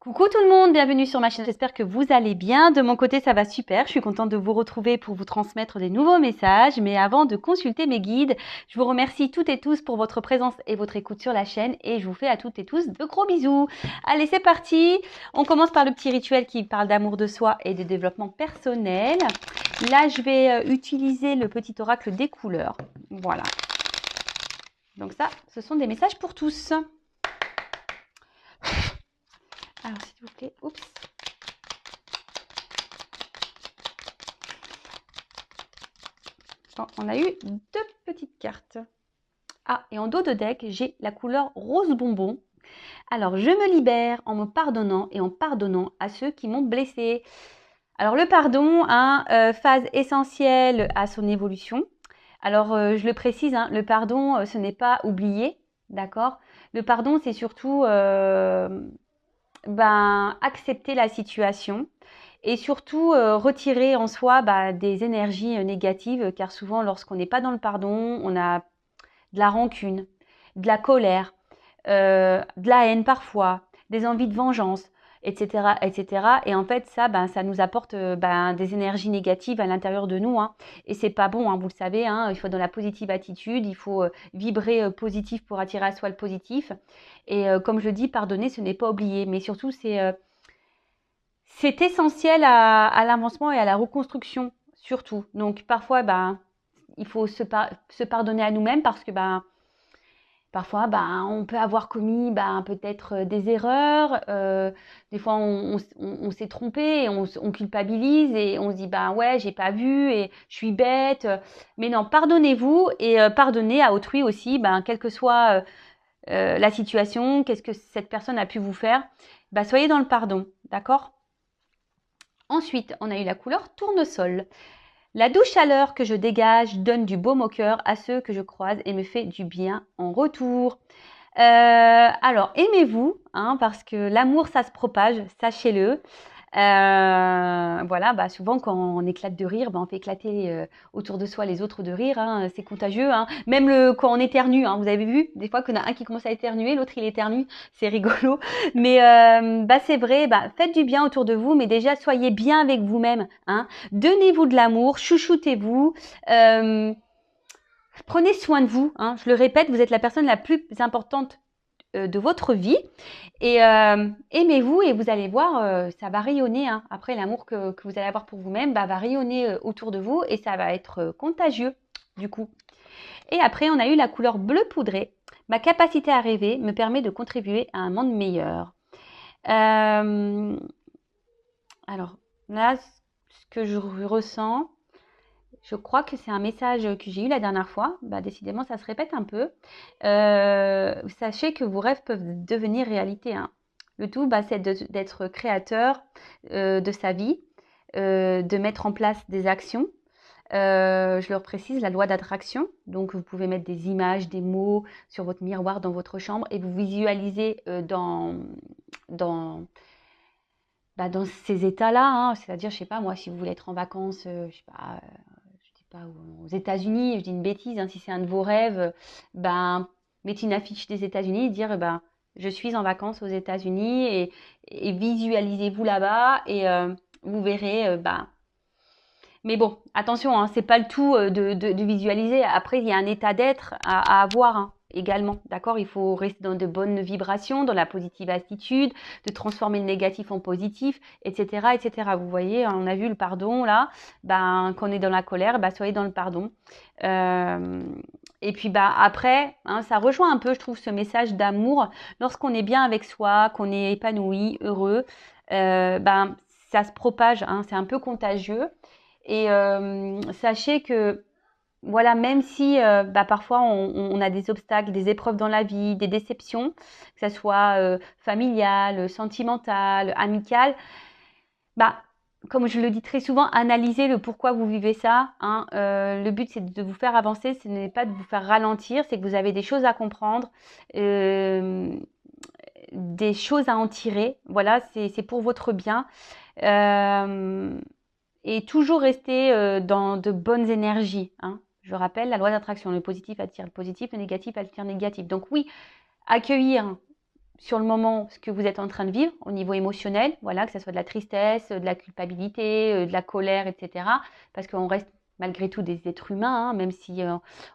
Coucou tout le monde, bienvenue sur ma chaîne, j'espère que vous allez bien. De mon côté, ça va super, je suis contente de vous retrouver pour vous transmettre des nouveaux messages. Mais avant de consulter mes guides, je vous remercie toutes et tous pour votre présence et votre écoute sur la chaîne et je vous fais à toutes et tous de gros bisous. Allez, c'est parti. On commence par le petit rituel qui parle d'amour de soi et de développement personnel. Là, je vais utiliser le petit oracle des couleurs. Voilà. Donc ça, ce sont des messages pour tous. Alors, s'il vous plaît, oups. Bon, on a eu deux petites cartes. Ah, et en dos de deck, j'ai la couleur rose bonbon. Alors, je me libère en me pardonnant et en pardonnant à ceux qui m'ont blessé. Alors, le pardon, phase essentielle à son évolution. Alors, je le précise, le pardon, ce n'est pas oublier, d'accord? Le pardon, c'est surtout accepter la situation et surtout retirer en soi des énergies négatives, car souvent lorsqu'on n'est pas dans le pardon, on a de la rancune, de la colère, de la haine parfois, des envies de vengeance, etc., etc. Et en fait, ça nous apporte des énergies négatives à l'intérieur de nous, et c'est pas bon, vous le savez, il faut dans la positive attitude, il faut vibrer positif pour attirer à soi le positif. Et comme je le dis, pardonner, ce n'est pas oublier, mais surtout c'est essentiel à l'avancement et à la reconstruction, surtout. Donc parfois, il faut se pardonner à nous-mêmes parce que parfois, on peut avoir commis peut-être des erreurs. Des fois, on s'est trompé et on culpabilise et on se dit ouais, j'ai pas vu et je suis bête. Mais non, pardonnez-vous et pardonnez à autrui aussi, quelle que soit la situation, qu'est-ce que cette personne a pu vous faire. Soyez dans le pardon, d'accord? Ensuite, on a eu la couleur tournesol. La douce chaleur que je dégage donne du baume au cœur à ceux que je croise et me fait du bien en retour. Alors, aimez-vous, parce que l'amour, ça se propage, sachez-le. Voilà, souvent quand on éclate de rire, on fait éclater autour de soi les autres de rire, c'est contagieux. Même quand on éternue, vous avez vu, des fois qu'on a un qui commence à éternuer, l'autre il éternue, c'est rigolo. Mais c'est vrai, faites du bien autour de vous, mais déjà soyez bien avec vous-même. Donnez-vous de l'amour, chouchoutez-vous. Prenez soin de vous. Je le répète, vous êtes la personne la plus importante de votre vie et aimez-vous et vous allez voir, ça va rayonner. Après, l'amour que vous allez avoir pour vous-même va rayonner autour de vous et ça va être contagieux du coup. Et après, on a eu la couleur bleu poudré. Ma capacité à rêver me permet de contribuer à un monde meilleur. Alors là, ce que je ressens, je crois que c'est un message que j'ai eu la dernière fois. Décidément, ça se répète un peu. Sachez que vos rêves peuvent devenir réalité. Le tout, c'est d'être créateur de sa vie, de mettre en place des actions. Je leur précise la loi d'attraction. Donc, vous pouvez mettre des images, des mots sur votre miroir dans votre chambre et vous visualisez dans ces états-là. C'est-à-dire, je sais pas, moi, si vous voulez être en vacances, je sais pas aux États-Unis, je dis une bêtise, si c'est un de vos rêves, mettez une affiche des États-Unis et dire je suis en vacances aux États-Unis et visualisez-vous là-bas et vous verrez. Mais bon, attention, c'est pas le tout de visualiser. Après, il y a un état d'être à avoir également, d'accord? Il faut rester dans de bonnes vibrations, dans la positive attitude, de transformer le négatif en positif, etc., etc. Vous voyez, on a vu le pardon là. Quand on est dans la colère, soyez dans le pardon. Et puis après, ça rejoint un peu, je trouve, ce message d'amour. Lorsqu'on est bien avec soi, qu'on est épanoui, heureux, ça se propage. C'est un peu contagieux. Et sachez que voilà, même si parfois on a des obstacles, des épreuves dans la vie, des déceptions, que ce soit familiale, sentimentale, amicale, comme je le dis très souvent, analysez le pourquoi vous vivez ça. Le but, c'est de vous faire avancer, ce n'est pas de vous faire ralentir, c'est que vous avez des choses à comprendre, des choses à en tirer. Voilà, c'est pour votre bien. Et toujours rester dans de bonnes énergies. Je rappelle la loi d'attraction, le positif attire le positif, le négatif attire le négatif. Donc oui, accueillir sur le moment ce que vous êtes en train de vivre au niveau émotionnel, voilà, que ce soit de la tristesse, de la culpabilité, de la colère, etc. Parce qu'on reste malgré tout des êtres humains, hein, même si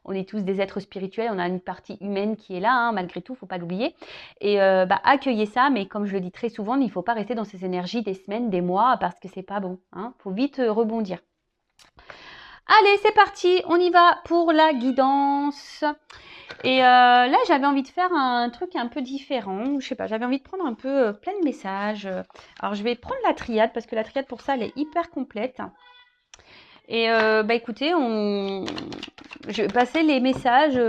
on est tous des êtres spirituels, on a une partie humaine qui est là, hein, malgré tout, il ne faut pas l'oublier. Et accueillez ça, mais comme je le dis très souvent, il ne faut pas rester dans ces énergies des semaines, des mois, parce que c'est pas bon. Il faut vite rebondir. Allez, c'est parti, on y va pour la guidance. Et là, j'avais envie de faire un truc un peu différent. Je sais pas, j'avais envie de prendre un peu plein de messages. Alors, je vais prendre la triade parce que la triade pour ça, elle est hyper complète. Et écoutez, je vais passer les messages,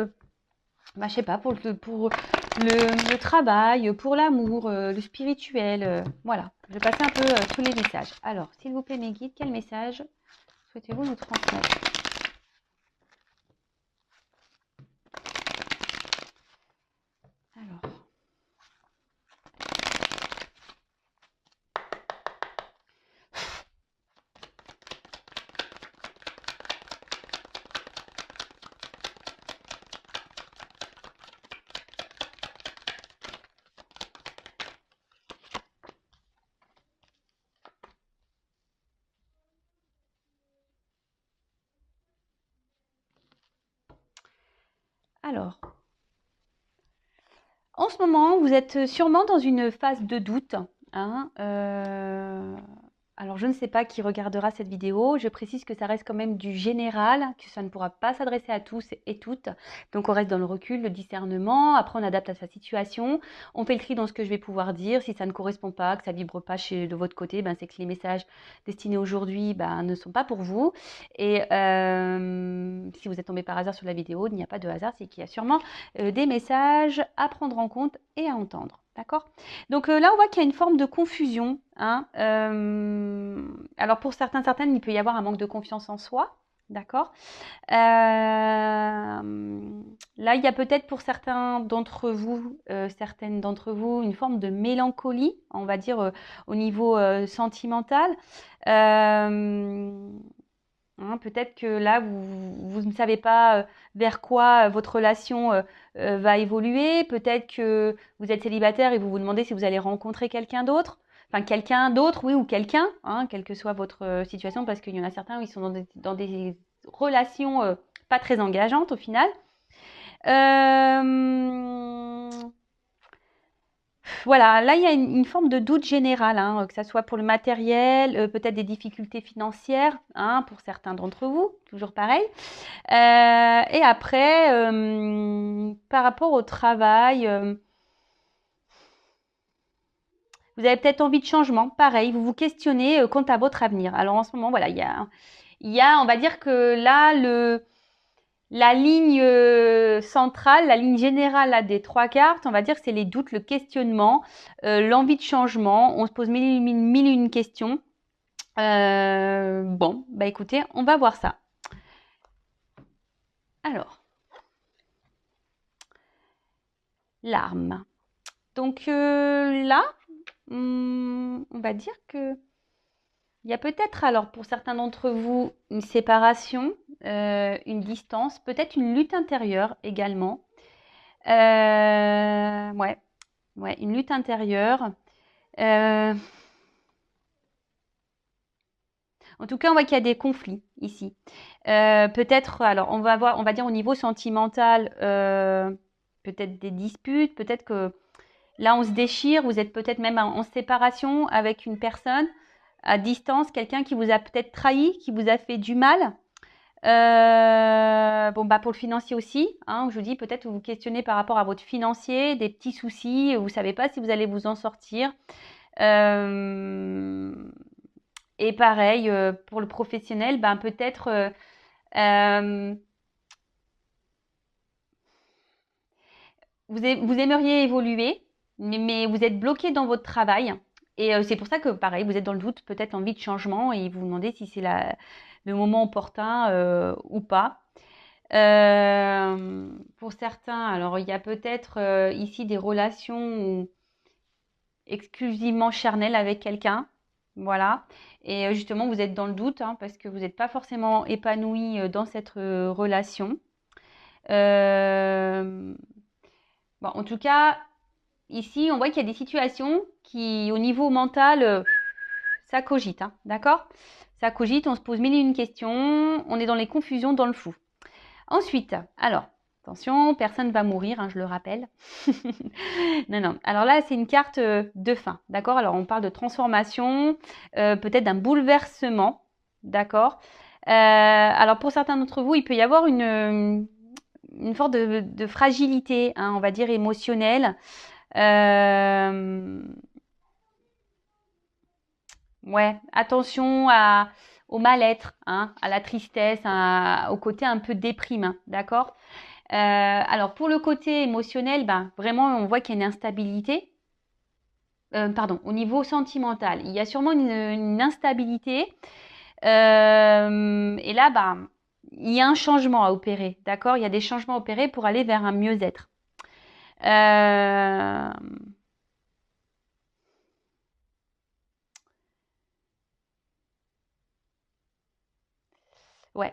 je sais pas, pour le travail, pour l'amour, le spirituel. Voilà, je vais passer un peu tous les messages. Alors, s'il vous plaît, mes guides, quel message souhaitez-vous nous transmettre? Alors. Alors, en ce moment, vous êtes sûrement dans une phase de doute, hein, alors, je ne sais pas qui regardera cette vidéo. Je précise que ça reste quand même du général, que ça ne pourra pas s'adresser à tous et toutes. Donc, on reste dans le recul, le discernement. Après, on adapte à sa situation. On fait le tri dans ce que je vais pouvoir dire. Si ça ne correspond pas, que ça ne vibre pas de votre côté, c'est que les messages destinés aujourd'hui ne sont pas pour vous. Et si vous êtes tombé par hasard sur la vidéo, il n'y a pas de hasard. C'est qu'il y a sûrement des messages à prendre en compte et à entendre. D'accord? Donc là, on voit qu'il y a une forme de confusion. Hein. Alors pour certaines, il peut y avoir un manque de confiance en soi. D'accord? Là, il y a peut-être pour certaines d'entre vous, une forme de mélancolie, on va dire, au niveau sentimental. Peut-être que là, vous ne savez pas vers quoi votre relation va évoluer. Peut-être que vous êtes célibataire et vous vous demandez si vous allez rencontrer quelqu'un d'autre. Enfin, quelqu'un d'autre, oui, ou quelqu'un, quelle que soit votre situation, parce qu'il y en a certains où ils sont dans des relations pas très engageantes au final. Voilà, là, il y a une forme de doute général, que ça soit pour le matériel, peut-être des difficultés financières, pour certains d'entre vous, toujours pareil. Et après, par rapport au travail, vous avez peut-être envie de changement, pareil, vous vous questionnez quant à votre avenir. Alors en ce moment, voilà, il y a, on va dire que là, la ligne centrale, la ligne générale là, des trois cartes, on va dire que c'est les doutes, le questionnement, l'envie de changement. On se pose mille et une questions. Bon, écoutez, on va voir ça. Alors, l'arme. Donc là, on va dire que il y a peut-être, alors pour certains d'entre vous, une séparation, une distance, peut-être une lutte intérieure également. Ouais, une lutte intérieure. En tout cas, on voit qu'il y a des conflits ici. Peut-être, alors on va dire au niveau sentimental, peut-être des disputes, peut-être que là on se déchire, vous êtes peut-être même en séparation avec une personne à distance, quelqu'un qui vous a peut-être trahi, qui vous a fait du mal. Pour le financier aussi, je vous dis, peut-être vous vous questionnez par rapport à votre financier, des petits soucis, vous ne savez pas si vous allez vous en sortir. Et pareil, pour le professionnel, peut-être vous aimeriez évoluer, mais vous êtes bloqué dans votre travail. Et c'est pour ça que, pareil, vous êtes dans le doute, peut-être envie de changement, et vous vous demandez si c'est le moment opportun ou pas. Pour certains, alors il y a peut-être ici des relations exclusivement charnelles avec quelqu'un. Voilà. Et justement, vous êtes dans le doute parce que vous n'êtes pas forcément épanoui dans cette relation. En tout cas, ici, on voit qu'il y a des situations qui, au niveau mental, ça cogite, hein, d'accord? Ça cogite, on se pose mille et une questions, on est dans les confusions, dans le flou. Ensuite, alors, attention, personne ne va mourir, hein, je le rappelle. Non, non. Alors là, c'est une carte de fin, d'accord? Alors, on parle de transformation, peut-être d'un bouleversement, d'accord? Alors, pour certains d'entre vous, il peut y avoir une forme de fragilité, hein, on va dire émotionnelle. Ouais, attention au mal-être, hein, à la tristesse, au côté un peu déprime, hein, d'accord? Alors pour le côté émotionnel, ben, vraiment on voit qu'il y a une instabilité. Pardon, au niveau sentimental, il y a sûrement une instabilité. Et là, ben, il y a un changement à opérer, d'accord? Il y a des changements à opérer pour aller vers un mieux-être. Euh, ouais,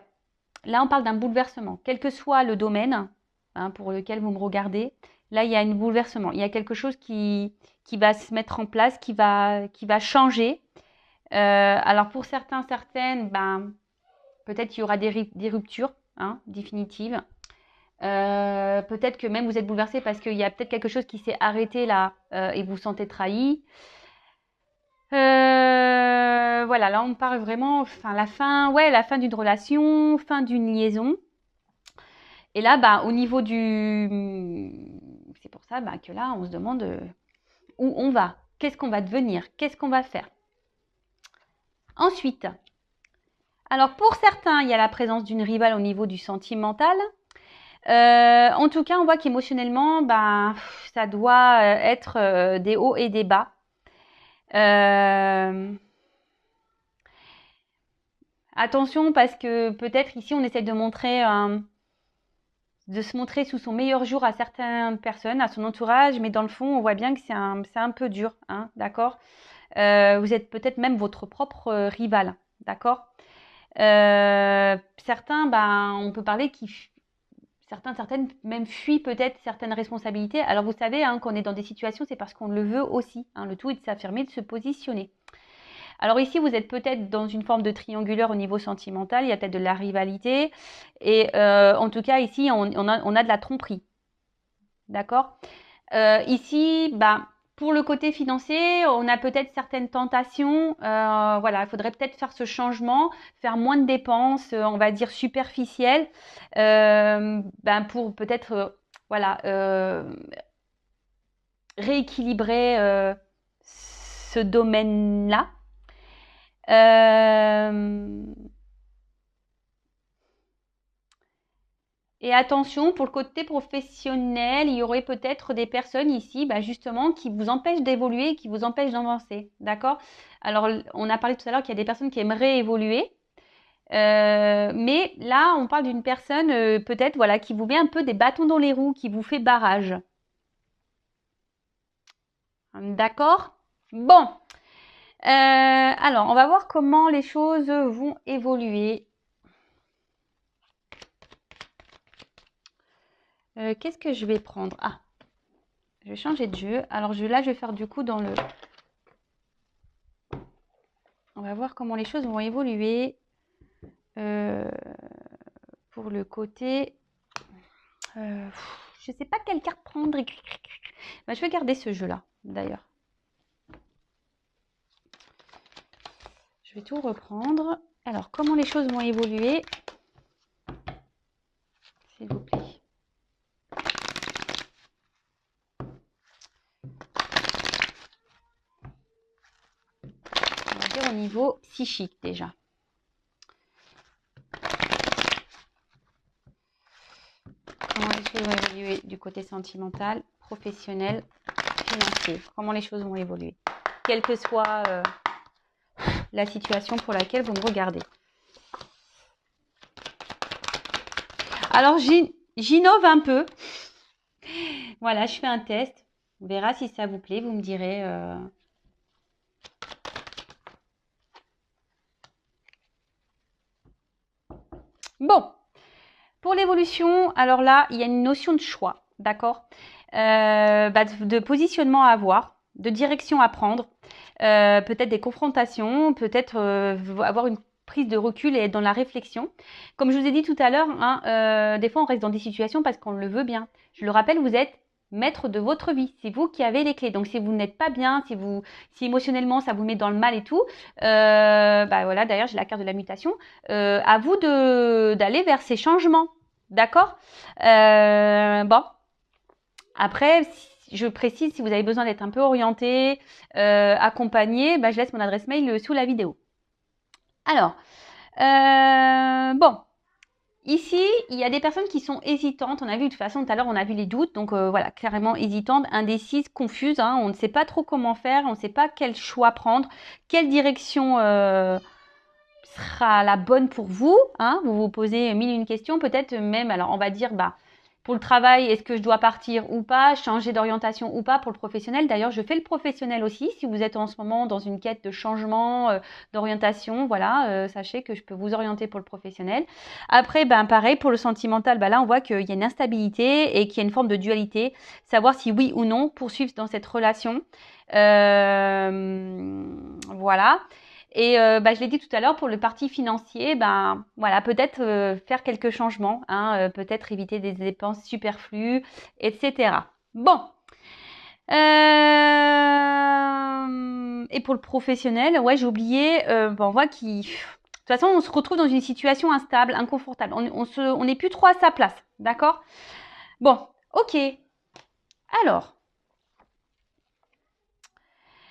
là on parle d'un bouleversement, quel que soit le domaine, hein, pour lequel vous me regardez. Là, il y a un bouleversement. Il y a quelque chose qui va se mettre en place, qui va changer. Alors pour certains, certaines, ben, peut-être qu'il y aura des ruptures, hein, définitives. Peut-être que même vous êtes bouleversé parce qu'il y a peut-être quelque chose qui s'est arrêté là et vous vous sentez trahi. Voilà, là on parle vraiment, enfin la fin, ouais, la fin d'une relation, fin d'une liaison. Et là, bah, au niveau c'est pour ça bah, que là, on se demande où on va, qu'est-ce qu'on va devenir, qu'est-ce qu'on va faire. Ensuite, alors pour certains, il y a la présence d'une rivale au niveau du sentimental. En tout cas, on voit qu'émotionnellement, bah, ça doit être des hauts et des bas. Attention parce que peut-être ici, on essaie de se montrer sous son meilleur jour à certaines personnes, à son entourage, mais dans le fond, on voit bien que c'est un peu dur, hein, d'accord? Vous êtes peut-être même votre propre rival, d'accord? Certains, ben, on peut parler certaines même fuient peut-être certaines responsabilités. Alors vous savez, hein, qu'on est dans des situations, c'est parce qu'on le veut aussi, hein, le tout est de s'affirmer, de se positionner. Alors ici, vous êtes peut-être dans une forme de triangulaire au niveau sentimental, il y a peut-être de la rivalité, et en tout cas ici, on a de la tromperie, d'accord? Ici, bah, pour le côté financier, on a peut-être certaines tentations. Voilà, il faudrait peut-être faire ce changement, faire moins de dépenses, on va dire superficielles, ben pour peut-être, voilà, rééquilibrer ce domaine-là. Euh, Et attention, pour le côté professionnel, il y aurait peut-être des personnes ici, bah, justement, qui vous empêchent d'évoluer, qui vous empêchent d'avancer. D'accord? Alors, on a parlé tout à l'heure qu'il y a des personnes qui aimeraient évoluer. Mais là, on parle d'une personne, peut-être, voilà, qui vous met un peu des bâtons dans les roues, qui vous fait barrage. D'accord? Bon. Alors, on va voir comment les choses vont évoluer. Qu'est-ce que je vais prendre? Ah, je vais changer de jeu. Alors là, je vais faire du coup dans le... On va voir comment les choses vont évoluer pour le côté... je ne sais pas quelle carte prendre. Bah, je vais garder ce jeu-là, d'ailleurs. Je vais tout reprendre. Alors, comment les choses vont évoluer? S'il vous plaît. On va dire au niveau psychique, déjà. Comment les choses vont évoluer du côté sentimental, professionnel, financier? Comment les choses vont évoluer? Quelle que soit la situation pour laquelle vous me regardez. Alors, j'innove un peu. Voilà, je fais un test. On verra si ça vous plaît. Vous me direz. Bon, pour l'évolution, alors là, il y a une notion de choix, d'accord? de positionnement à avoir, de direction à prendre, peut-être des confrontations, peut-être avoir une prise de recul et être dans la réflexion. Comme je vous ai dit tout à l'heure, hein, des fois on reste dans des situations parce qu'on le veut bien. Je le rappelle, vous êtes maître de votre vie. C'est vous qui avez les clés. Donc si vous n'êtes pas bien, si émotionnellement ça vous met dans le mal et tout, voilà, d'ailleurs j'ai la carte de la mutation, à vous d'aller vers ces changements. D'accord. Bon. Après, je précise, si vous avez besoin d'être un peu orienté, accompagné, je laisse mon adresse mail sous la vidéo. Alors, bon. Ici, il y a des personnes qui sont hésitantes. On a vu de toute façon tout à l'heure, on a vu les doutes. Donc voilà, clairement hésitantes, indécises, confuses. Hein. On ne sait pas trop comment faire. On ne sait pas quel choix prendre, quelle direction sera la bonne pour vous. Hein. Vous vous posez mille et une questions. Peut-être même, alors on va dire, pour le travail, est-ce que je dois partir ou pas, changer d'orientation ou pas pour le professionnel. D'ailleurs, je fais le professionnel aussi. Si vous êtes en ce moment dans une quête de changement, d'orientation, voilà, sachez que je peux vous orienter pour le professionnel. Après, pareil, pour le sentimental, là, on voit qu'il y a une instabilité et qu'il y a une forme de dualité. Savoir si oui ou non poursuivre dans cette relation. Voilà. Et je l'ai dit tout à l'heure, pour le parti financier, voilà, peut-être faire quelques changements, hein, peut-être éviter des dépenses superflues, etc. Bon. Et pour le professionnel, ouais, j'ai oublié, on voit qu'il... De toute façon, on se retrouve dans une situation instable, inconfortable. On n'est plus trop à sa place, d'accord? Bon, ok. Alors,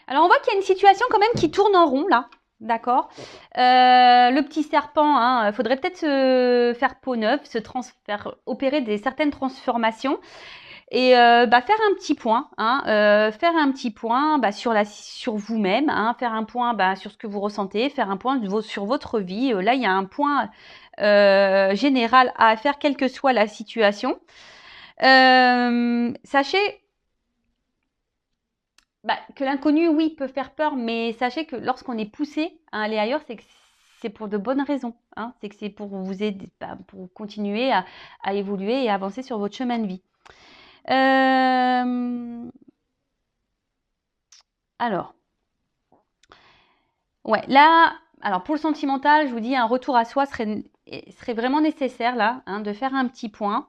on voit qu'il y a une situation quand même qui tourne en rond, là. D'accord. Le petit serpent, hein, faudrait peut-être se faire peau neuve, faire opérer certaines transformations et faire un petit point, hein, faire un petit point sur vous-même, hein, faire un point sur ce que vous ressentez, faire un point sur votre vie. Là, il y a un point général à faire, quelle que soit la situation. Sachez que l'inconnu, oui, peut faire peur, mais sachez que lorsqu'on est poussé à aller ailleurs, c'est que c'est pour de bonnes raisons. Hein. C'est que c'est pour vous aider, pour continuer à évoluer et avancer sur votre chemin de vie. Alors, ouais, là, alors pour le sentimental, je vous dis, un retour à soi serait vraiment nécessaire là, hein, de faire un petit point.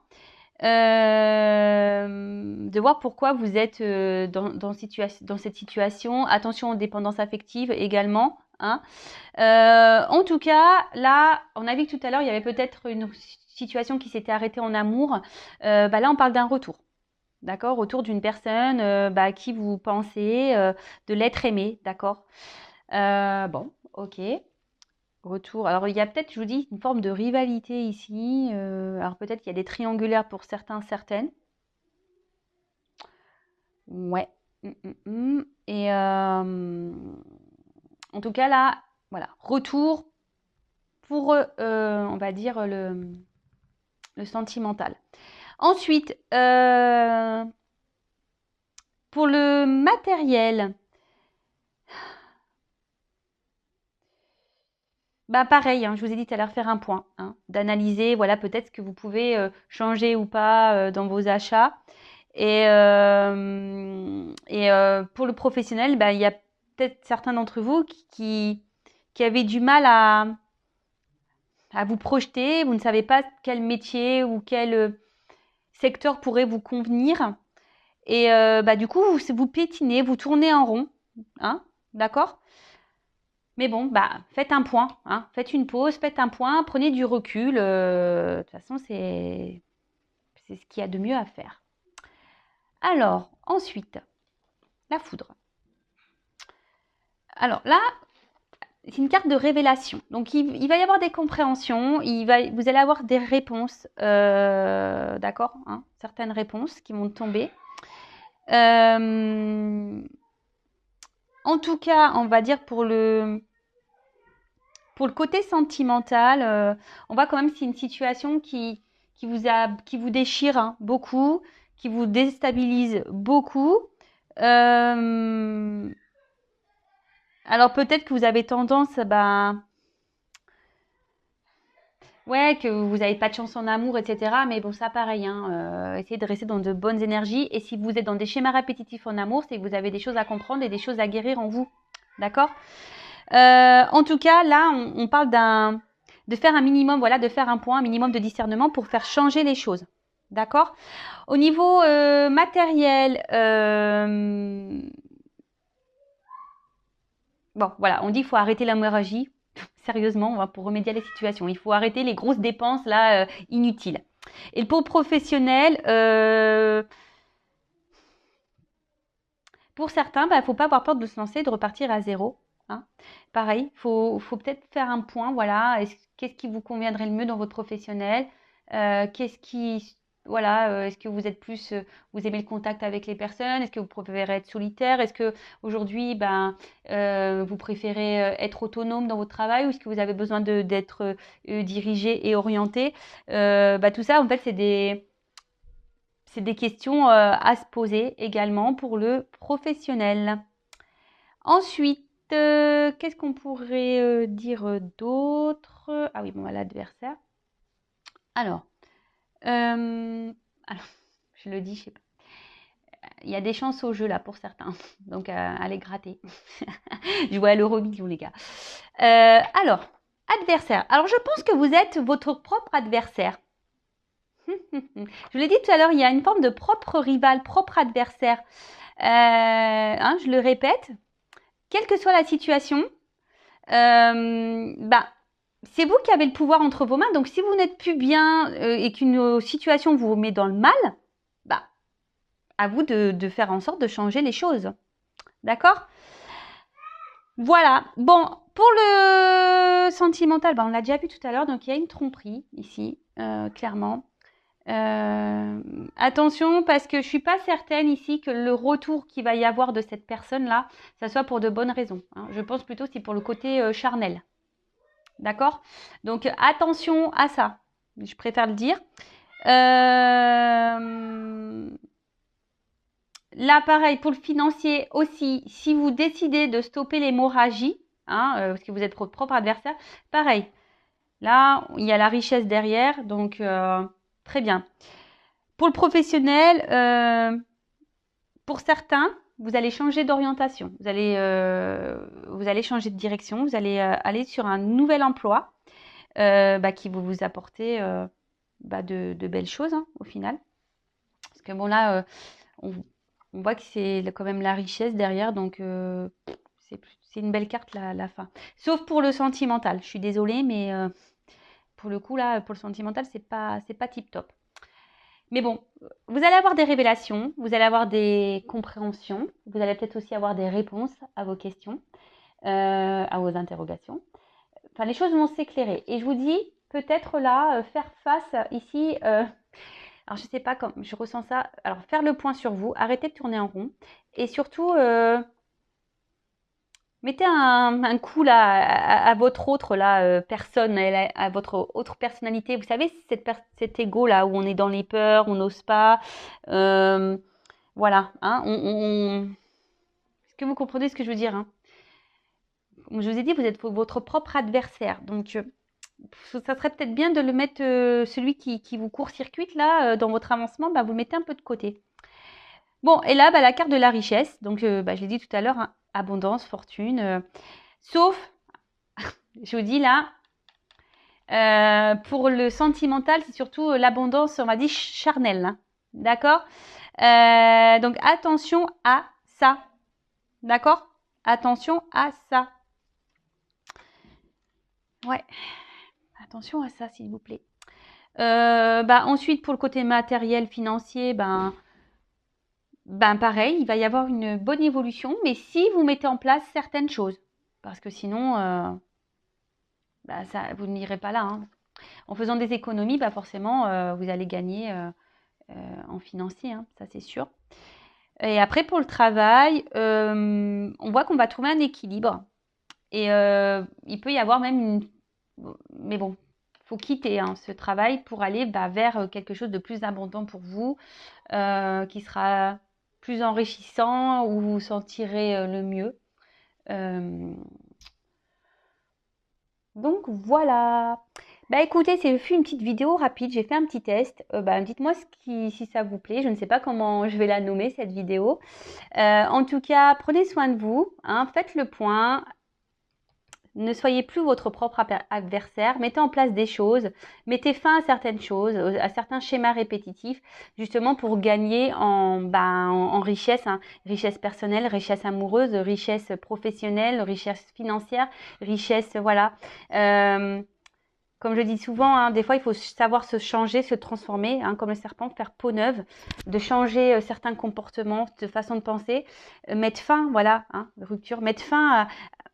De voir pourquoi vous êtes dans cette situation. Attention aux dépendances affectives également. Hein. En tout cas, là, on a vu que tout à l'heure, il y avait peut-être une situation qui s'était arrêtée en amour. Là, on parle d'un retour. D'accord? Retour d'une personne à qui vous pensez de l'être aimé. D'accord? Bon, ok. Retour. Alors, il y a peut-être, je vous dis, une forme de rivalité ici. Alors, peut-être qu'il y a des triangulaires pour certains, certaines. Ouais. Et en tout cas, là, voilà. Retour pour, on va dire, le sentimental. Ensuite, pour le matériel, pareil, hein, je vous ai dit tout à l'heure, faire un point, hein, d'analyser, voilà, peut-être ce que vous pouvez changer ou pas dans vos achats. Et pour le professionnel, il y a peut-être certains d'entre vous qui avaient du mal à vous projeter. Vous ne savez pas quel métier ou quel secteur pourrait vous convenir. Et du coup, vous pétinez, vous tournez en rond. Hein, d'accord? Mais bon, faites un point, hein, faites une pause, faites un point, prenez du recul. De toute façon, c'est ce qu'il y a de mieux à faire. Alors, ensuite, la foudre. Alors là, c'est une carte de révélation. Donc, il va y avoir des compréhensions, vous allez avoir des réponses, d'accord, hein, certaines réponses qui vont tomber. En tout cas, on va dire pour le côté sentimental, on voit quand même que c'est une situation qui vous déchire hein, beaucoup, qui vous déstabilise beaucoup. Alors peut-être que vous avez tendance, ouais, que vous n'avez pas de chance en amour, etc. Mais bon, ça pareil, hein, essayez de rester dans de bonnes énergies. Et si vous êtes dans des schémas répétitifs en amour, c'est que vous avez des choses à comprendre et des choses à guérir en vous. D'accord? En tout cas, là, on parle de faire un minimum, voilà, de faire un point, un minimum de discernement pour faire changer les choses. D'accord? Au niveau matériel, bon, voilà, on dit qu'il faut arrêter l'hémorragie. Sérieusement, pour remédier à la situation. Il faut arrêter les grosses dépenses là inutiles. Et pour le professionnel, pour certains, il ne faut pas avoir peur de se lancer, de repartir à zéro. Hein. Pareil, faut peut-être faire un point. Voilà, qu'est-ce qui vous conviendrait le mieux dans votre professionnel? Qu'est-ce qui, voilà, est-ce que vous êtes plus, vous aimez le contact avec les personnes? Est-ce que vous préférez être solitaire? Est-ce que aujourd'hui, vous préférez être autonome dans votre travail ou est-ce que vous avez besoin d'être dirigé et orienté? Tout ça, en fait, c'est des questions à se poser également pour le professionnel. Ensuite, qu'est-ce qu'on pourrait dire d'autre? Ah oui, bon, l'adversaire. Alors, je le dis, je sais pas. Il y a des chances au jeu là pour certains, donc allez gratter. Je vois l'euro-million les gars. Alors, adversaire. Alors, je pense que vous êtes votre propre adversaire. Je l'ai dit tout à l'heure, il y a une forme de propre rival, propre adversaire. Je le répète, quelle que soit la situation, c'est vous qui avez le pouvoir entre vos mains. Donc, si vous n'êtes plus bien et qu'une situation vous met dans le mal, à vous de faire en sorte de changer les choses. D'accord? Voilà. Bon, pour le sentimental, on l'a déjà vu tout à l'heure. Donc, il y a une tromperie ici, clairement. Attention parce que je suis pas certaine ici que le retour qu'il va y avoir de cette personne-là, ça soit pour de bonnes raisons. Hein. Je pense plutôt c'est pour le côté charnel. D'accord? Donc attention à ça. Je préfère le dire. Là, pareil, pour le financier aussi, si vous décidez de stopper l'hémorragie, parce que vous êtes votre propre adversaire, pareil. Là, il y a la richesse derrière, donc très bien. Pour le professionnel, pour certains, vous allez changer d'orientation. Vous allez changer de direction. Vous allez aller sur un nouvel emploi qui va vous apporter de belles choses au final. Parce que bon là, on voit que c'est quand même la richesse derrière. Donc c'est une belle carte la fin. Sauf pour le sentimental. Je suis désolée, mais pour le coup là, pour le sentimental, c'est pas tip top. Mais bon, vous allez avoir des révélations, vous allez avoir des compréhensions, vous allez peut-être aussi avoir des réponses à vos questions, à vos interrogations. Enfin, les choses vont s'éclairer. Et je vous dis, peut-être là, faire face ici, alors je ne sais pas comment, je ressens ça. Alors, faire le point sur vous, arrêtez de tourner en rond. Et surtout, mettez un coup là à votre autre personne, à votre autre personnalité. Vous savez, cet ego là où on est dans les peurs, on n'ose pas. Voilà. Est-ce que vous comprenez ce que je veux dire, hein? Comme je vous ai dit, vous êtes votre propre adversaire. Donc, ça serait peut-être bien de le mettre, celui qui vous court-circuite là, dans votre avancement, vous le mettez un peu de côté. Bon, et là, la carte de la richesse. Donc, je l'ai dit tout à l'heure, hein, abondance, fortune. Sauf, je vous dis là, pour le sentimental, c'est surtout l'abondance, on va dire, charnelle. Hein. D'accord? Donc, attention à ça. D'accord? Attention à ça. Ouais. Attention à ça, s'il vous plaît. Ensuite, pour le côté matériel, financier, pareil, il va y avoir une bonne évolution, mais si vous mettez en place certaines choses. Parce que sinon, vous n'irez pas là. Hein. En faisant des économies, forcément, vous allez gagner en financier, hein, ça c'est sûr. Et après, pour le travail, on voit qu'on va trouver un équilibre. Et il peut y avoir même une... Mais bon, il faut quitter ce travail pour aller vers quelque chose de plus abondant pour vous, qui sera plus enrichissant, où vous vous sentirez le mieux. Donc voilà. Bah écoutez, c'est fait une petite vidéo rapide, j'ai fait un petit test. Dites-moi si ça vous plaît. Je ne sais pas comment je vais la nommer cette vidéo. En tout cas, prenez soin de vous, hein, faites le point. Ne soyez plus votre propre adversaire, mettez en place des choses, mettez fin à certaines choses, à certains schémas répétitifs, justement pour gagner en richesse, hein, richesse personnelle, richesse amoureuse, richesse professionnelle, richesse financière, richesse, voilà. Euh, Comme je dis souvent, hein, des fois, il faut savoir se changer, se transformer, hein, comme le serpent, faire peau neuve, de changer certains comportements, de façon de penser, mettre fin, voilà, hein, rupture, mettre fin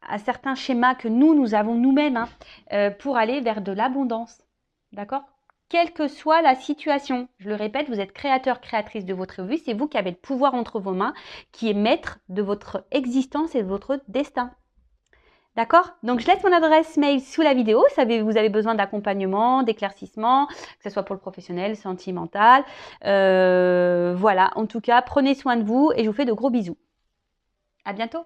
à certains schémas que nous avons nous-mêmes, hein, pour aller vers de l'abondance. D'accord? Quelle que soit la situation, je le répète, vous êtes créateur, créatrice de votre vie, c'est vous qui avez le pouvoir entre vos mains, qui est maître de votre existence et de votre destin. D'accord? Donc, je laisse mon adresse mail sous la vidéo. Vous avez besoin d'accompagnement, d'éclaircissement, que ce soit pour le professionnel, sentimental. Voilà. En tout cas, prenez soin de vous et je vous fais de gros bisous. À bientôt.